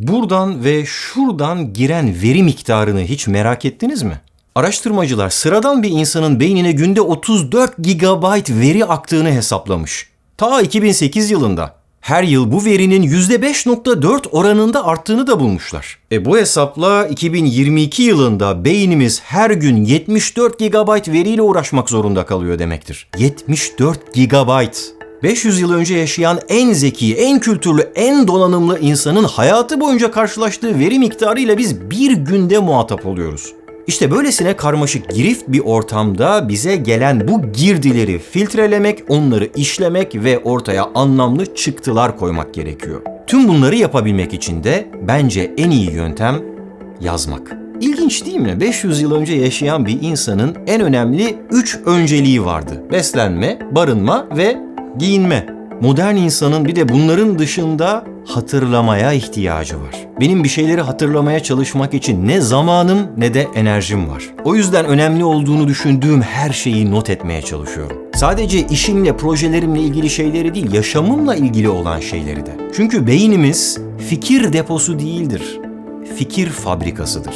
Buradan ve şuradan giren veri miktarını hiç merak ettiniz mi? Araştırmacılar sıradan bir insanın beynine günde 34 GB veri aktığını hesaplamış. Ta 2008 yılında. Her yıl bu verinin %5.4 oranında arttığını da bulmuşlar. Bu hesapla 2022 yılında beynimiz her gün 74 GB veriyle uğraşmak zorunda kalıyor demektir. 74 GB. 500 yıl önce yaşayan en zeki, en kültürlü, en donanımlı insanın hayatı boyunca karşılaştığı veri miktarıyla biz bir günde muhatap oluyoruz. İşte böylesine karmaşık girift bir ortamda bize gelen bu girdileri filtrelemek, onları işlemek ve ortaya anlamlı çıktılar koymak gerekiyor. Tüm bunları yapabilmek için de bence en iyi yöntem yazmak. İlginç değil mi? 500 yıl önce yaşayan bir insanın en önemli 3 önceliği vardı. Beslenme, barınma ve giyinme. Modern insanın bir de bunların dışında hatırlamaya ihtiyacı var. Benim bir şeyleri hatırlamaya çalışmak için ne zamanım ne de enerjim var. O yüzden önemli olduğunu düşündüğüm her şeyi not etmeye çalışıyorum. Sadece işimle, projelerimle ilgili şeyleri değil, yaşamımla ilgili olan şeyleri de. Çünkü beynimiz fikir deposu değildir, fikir fabrikasıdır.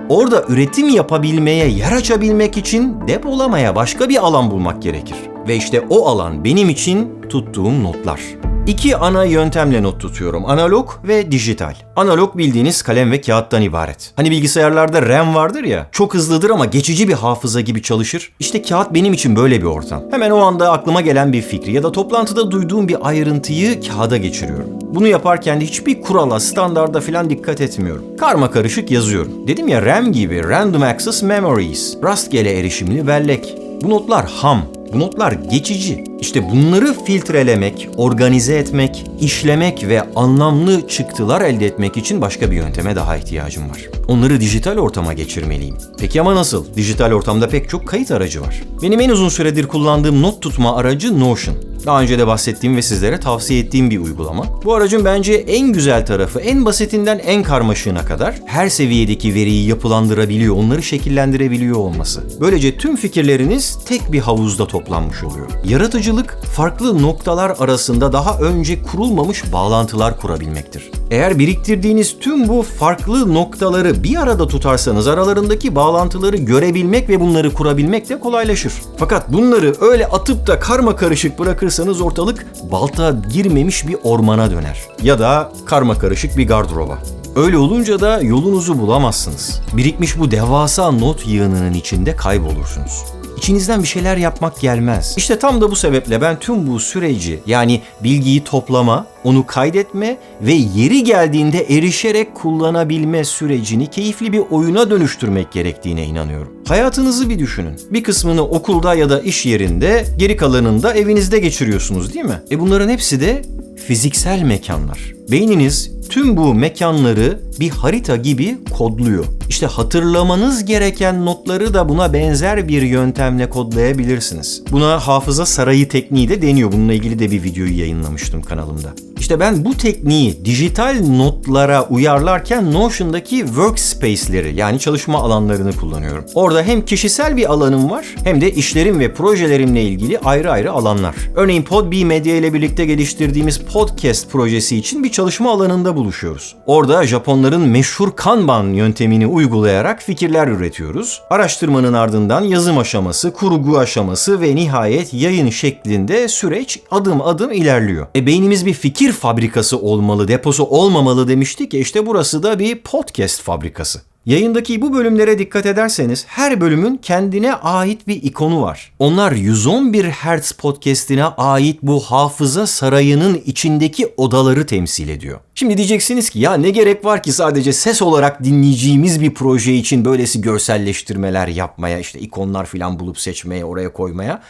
Orada üretim yapabilmeye, yer açabilmek için depolamaya başka bir alan bulmak gerekir. Ve işte o alan benim için tuttuğum notlar. 2 ana yöntemle not tutuyorum. Analog ve dijital. Analog bildiğiniz kalem ve kağıttan ibaret. Hani bilgisayarlarda RAM vardır ya, çok hızlıdır ama geçici bir hafıza gibi çalışır. İşte kağıt benim için böyle bir ortam. Hemen o anda aklıma gelen bir fikri ya da toplantıda duyduğum bir ayrıntıyı kağıda geçiriyorum. Bunu yaparken de hiçbir kurala, standarda falan dikkat etmiyorum. Karma karışık yazıyorum. Dedim ya, RAM gibi Random Access Memories, rastgele erişimli bellek. Bu notlar ham. Bu notlar geçici. İşte bunları filtrelemek, organize etmek, işlemek ve anlamlı çıktılar elde etmek için başka bir yönteme daha ihtiyacım var. Onları dijital ortama geçirmeliyim. Peki ama nasıl? Dijital ortamda pek çok kayıt aracı var. Benim en uzun süredir kullandığım not tutma aracı Notion. Daha önce de bahsettiğim ve sizlere tavsiye ettiğim bir uygulama. Bu aracın bence en güzel tarafı, en basitinden en karmaşığına kadar her seviyedeki veriyi yapılandırabiliyor, onları şekillendirebiliyor olması. Böylece tüm fikirleriniz tek bir havuzda toplanmış oluyor. Yaratıcılık, farklı noktalar arasında daha önce kurulmamış bağlantılar kurabilmektir. Eğer biriktirdiğiniz tüm bu farklı noktaları bir arada tutarsanız aralarındaki bağlantıları görebilmek ve bunları kurabilmek de kolaylaşır. Fakat bunları öyle atıp da karma karışık bırakırsanız ortalık balta girmemiş bir ormana döner. Ya da karma karışık bir gardıroba. Öyle olunca da yolunuzu bulamazsınız. Birikmiş bu devasa not yığınının içinde kaybolursunuz. İçinizden bir şeyler yapmak gelmez. İşte tam da bu sebeple ben tüm bu süreci, yani bilgiyi toplama, onu kaydetme ve yeri geldiğinde erişerek kullanabilme sürecini keyifli bir oyuna dönüştürmek gerektiğine inanıyorum. Hayatınızı bir düşünün. Bir kısmını okulda ya da iş yerinde, geri kalanını da evinizde geçiriyorsunuz, değil mi? Bunların hepsi de fiziksel mekanlar. Beyniniz tüm bu mekanları bir harita gibi kodluyor. İşte hatırlamanız gereken notları da buna benzer bir yöntemle kodlayabilirsiniz. Buna hafıza sarayı tekniği de deniyor. Bununla ilgili de bir videoyu yayınlamıştım kanalımda. İşte ben bu tekniği dijital notlara uyarlarken Notion'daki workspace'leri, yani çalışma alanlarını kullanıyorum. Orada hem kişisel bir alanım var hem de işlerim ve projelerimle ilgili ayrı ayrı alanlar. Örneğin Podbee Medya ile birlikte geliştirdiğimiz podcast projesi için bir çalışma alanında buluşuyoruz. Orada Japonların meşhur Kanban yöntemini uygulayarak fikirler üretiyoruz. Araştırmanın ardından yazım aşaması, kurgu aşaması ve nihayet yayın şeklinde süreç adım adım ilerliyor. Beynimiz bir fikir fabrikası olmalı, deposu olmamalı demiştik ya, işte burası da bir podcast fabrikası. Yayındaki bu bölümlere dikkat ederseniz her bölümün kendine ait bir ikonu var. Onlar 111 Hz podcast'ine ait bu hafıza sarayının içindeki odaları temsil ediyor. Şimdi diyeceksiniz ki ya ne gerek var ki sadece ses olarak dinleyeceğimiz bir proje için böylesi görselleştirmeler yapmaya, işte ikonlar falan bulup seçmeye, oraya koymaya.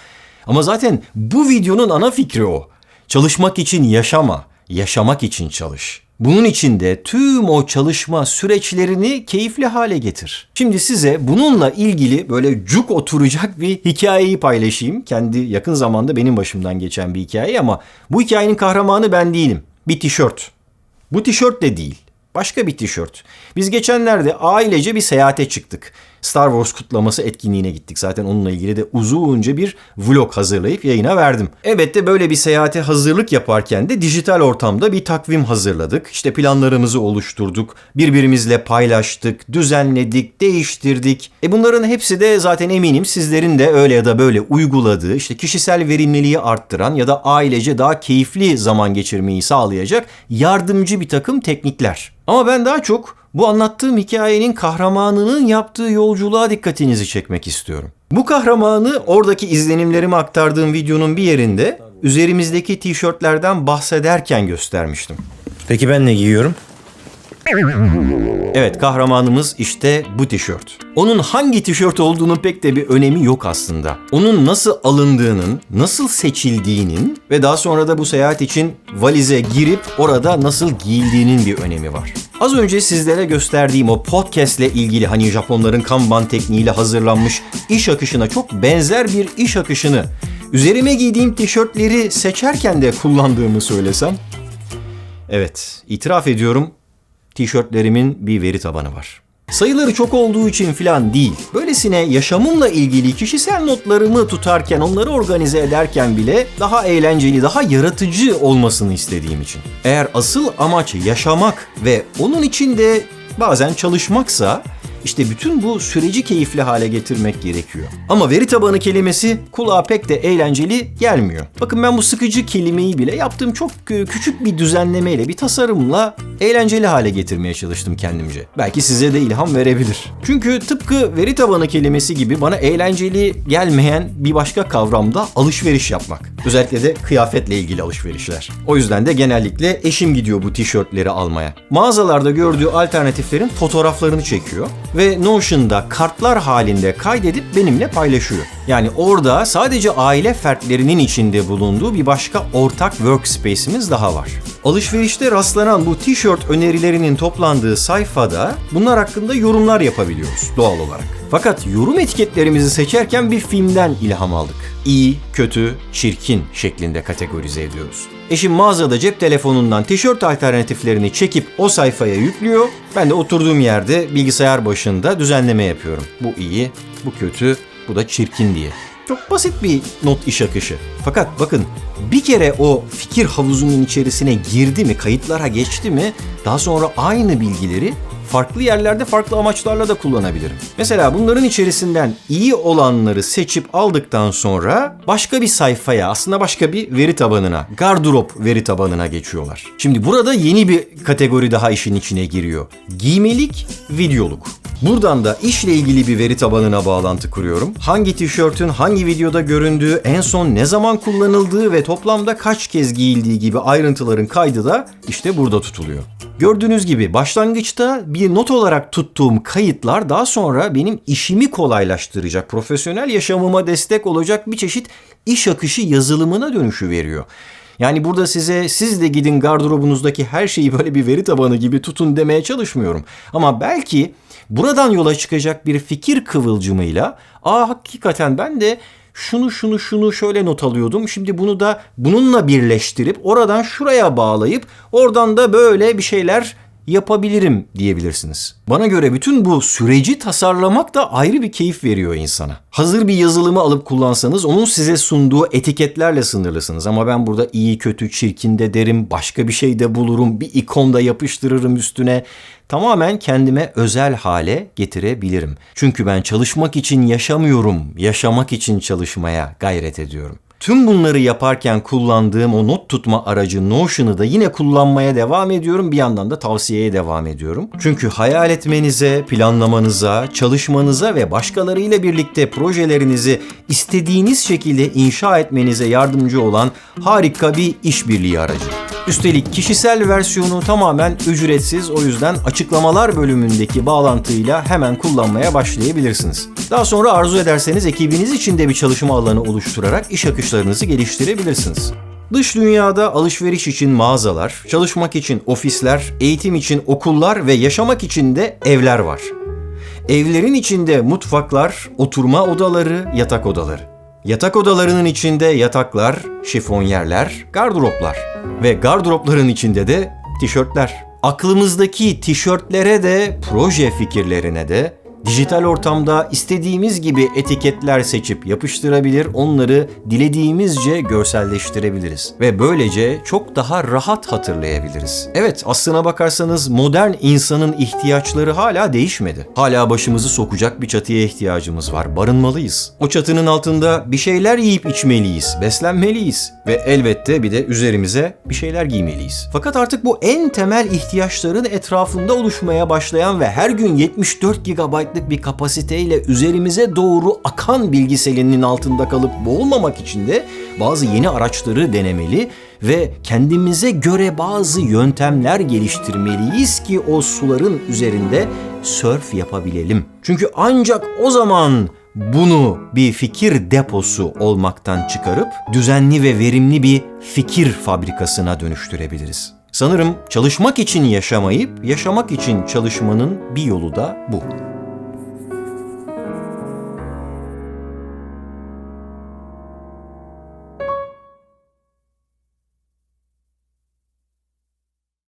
Ama zaten bu videonun ana fikri o. Çalışmak için yaşama, yaşamak için çalış. Bunun için de tüm o çalışma süreçlerini keyifli hale getir. Şimdi size bununla ilgili böyle cuk oturacak bir hikayeyi paylaşayım. Kendi yakın zamanda benim başımdan geçen bir hikaye ama bu hikayenin kahramanı ben değilim. Bir tişört. Bu tişört de değil. Başka bir tişört. Biz geçenlerde ailece bir seyahate çıktık. Star Wars kutlaması etkinliğine gittik. Zaten onunla ilgili de uzunca bir vlog hazırlayıp yayına verdim. Evet de böyle bir seyahate hazırlık yaparken de dijital ortamda bir takvim hazırladık. İşte planlarımızı oluşturduk, birbirimizle paylaştık, düzenledik, değiştirdik. Bunların hepsi de zaten eminim sizlerin de öyle ya da böyle uyguladığı, işte kişisel verimliliği arttıran ya da ailece daha keyifli zaman geçirmeyi sağlayacak yardımcı bir takım teknikler. Ama ben daha çok bu anlattığım hikayenin kahramanının yaptığı yolculuğa dikkatinizi çekmek istiyorum. Bu kahramanı oradaki izlenimlerimi aktardığım videonun bir yerinde üzerimizdeki tişörtlerden bahsederken göstermiştim. Peki ben ne giyiyorum? Evet, kahramanımız işte bu tişört. Onun hangi tişört olduğunun pek de bir önemi yok aslında. Onun nasıl alındığının, nasıl seçildiğinin ve daha sonra da bu seyahat için valize girip orada nasıl giyildiğinin bir önemi var. Az önce sizlere gösterdiğim o podcast ile ilgili hani Japonların Kanban tekniğiyle hazırlanmış iş akışına çok benzer bir iş akışını üzerime giydiğim tişörtleri seçerken de kullandığımı söylesem. Evet, itiraf ediyorum. Tişörtlerimin bir veri tabanı var. Sayıları çok olduğu için falan değil. Böylesine yaşamımla ilgili kişisel notlarımı tutarken, onları organize ederken bile daha eğlenceli, daha yaratıcı olmasını istediğim için. Eğer asıl amaç yaşamak ve onun için de bazen çalışmaksa, İşte bütün bu süreci keyifli hale getirmek gerekiyor. Ama veri tabanı kelimesi kulağa pek de eğlenceli gelmiyor. Bakın ben bu sıkıcı kelimeyi bile yaptığım çok küçük bir düzenlemeyle, bir tasarımla eğlenceli hale getirmeye çalıştım kendimce. Belki size de ilham verebilir. Çünkü tıpkı veri tabanı kelimesi gibi bana eğlenceli gelmeyen bir başka kavram da alışveriş yapmak. Özellikle de kıyafetle ilgili alışverişler. O yüzden de genellikle eşim gidiyor bu tişörtleri almaya. Mağazalarda gördüğü alternatiflerin fotoğraflarını çekiyor ve Notion'da kartlar halinde kaydedip benimle paylaşıyor. Yani orada sadece aile fertlerinin içinde bulunduğu bir başka ortak workspace'imiz daha var. Alışverişte rastlanan bu tişört önerilerinin toplandığı sayfada bunlar hakkında yorumlar yapabiliyoruz doğal olarak. Fakat yorum etiketlerimizi seçerken bir filmden ilham aldık. İyi, kötü, çirkin şeklinde kategorize ediyoruz. Eşim mağazada cep telefonundan tişört alternatiflerini çekip o sayfaya yüklüyor. Ben de oturduğum yerde bilgisayar başında düzenleme yapıyorum. Bu iyi, bu kötü, bu da çirkin diye. Çok basit bir not iş akışı. Fakat bakın bir kere o fikir havuzunun içerisine girdi mi, kayıtlara geçti mi daha sonra aynı bilgileri farklı yerlerde farklı amaçlarla da kullanabilirim. Mesela bunların içerisinden iyi olanları seçip aldıktan sonra başka bir sayfaya, aslında başka bir veri tabanına, gardırop veri tabanına geçiyorlar. Şimdi burada yeni bir kategori daha işin içine giriyor. Giymelik, videoluk. Buradan da işle ilgili bir veri tabanına bağlantı kuruyorum. Hangi tişörtün hangi videoda göründüğü, en son ne zaman kullanıldığı ve toplamda kaç kez giyildiği gibi ayrıntıların kaydı da işte burada tutuluyor. Gördüğünüz gibi başlangıçta bir not olarak tuttuğum kayıtlar daha sonra benim işimi kolaylaştıracak, profesyonel yaşamıma destek olacak bir çeşit iş akışı yazılımına dönüşü veriyor. Yani burada size siz de gidin gardırobunuzdaki her şeyi böyle bir veri tabanı gibi tutun demeye çalışmıyorum. Ama belki buradan yola çıkacak bir fikir kıvılcımıyla hakikaten ben de şunu şöyle not alıyordum. Şimdi bunu da bununla birleştirip oradan şuraya bağlayıp oradan da böyle bir şeyler yapabilirim diyebilirsiniz. Bana göre bütün bu süreci tasarlamak da ayrı bir keyif veriyor insana. Hazır bir yazılımı alıp kullansanız onun size sunduğu etiketlerle sınırlısınız. Ama ben burada iyi, kötü, çirkin de derim, başka bir şey de bulurum, bir ikon da yapıştırırım üstüne. Tamamen kendime özel hale getirebilirim. Çünkü ben çalışmak için yaşamıyorum, yaşamak için çalışmaya gayret ediyorum. Tüm bunları yaparken kullandığım o not tutma aracı Notion'ı da yine kullanmaya devam ediyorum. Bir yandan da tavsiyeye devam ediyorum. Çünkü hayal etmenize, planlamanıza, çalışmanıza ve başkalarıyla birlikte projelerinizi istediğiniz şekilde inşa etmenize yardımcı olan harika bir işbirliği aracı. Üstelik kişisel versiyonu tamamen ücretsiz, o yüzden açıklamalar bölümündeki bağlantıyla hemen kullanmaya başlayabilirsiniz. Daha sonra arzu ederseniz ekibiniz için de bir çalışma alanı oluşturarak iş akışlarınızı geliştirebilirsiniz. Dış dünyada alışveriş için mağazalar, çalışmak için ofisler, eğitim için okullar ve yaşamak için de evler var. Evlerin içinde mutfaklar, oturma odaları, yatak odaları. Yatak odalarının içinde yataklar, şifonyerler, gardıroplar ve gardıropların içinde de tişörtler. Aklımızdaki tişörtlere de, proje fikirlerine de Dijital ortamda istediğimiz gibi etiketler seçip yapıştırabilir, onları dilediğimizce görselleştirebiliriz. Ve böylece çok daha rahat hatırlayabiliriz. Evet, aslına bakarsanız modern insanın ihtiyaçları hala değişmedi. Hala başımızı sokacak bir çatıya ihtiyacımız var. Barınmalıyız. O çatının altında bir şeyler yiyip içmeliyiz, beslenmeliyiz ve elbette bir de üzerimize bir şeyler giymeliyiz. Fakat artık bu en temel ihtiyaçların etrafında oluşmaya başlayan ve her gün 74 GB'lık bir kapasiteyle üzerimize doğru akan bilgi selinin altında kalıp boğulmamak için de bazı yeni araçları denemeli ve kendimize göre bazı yöntemler geliştirmeliyiz ki o suların üzerinde sörf yapabilelim. Çünkü ancak o zaman bunu bir fikir deposu olmaktan çıkarıp düzenli ve verimli bir fikir fabrikasına dönüştürebiliriz. Sanırım çalışmak için yaşamayıp yaşamak için çalışmanın bir yolu da bu.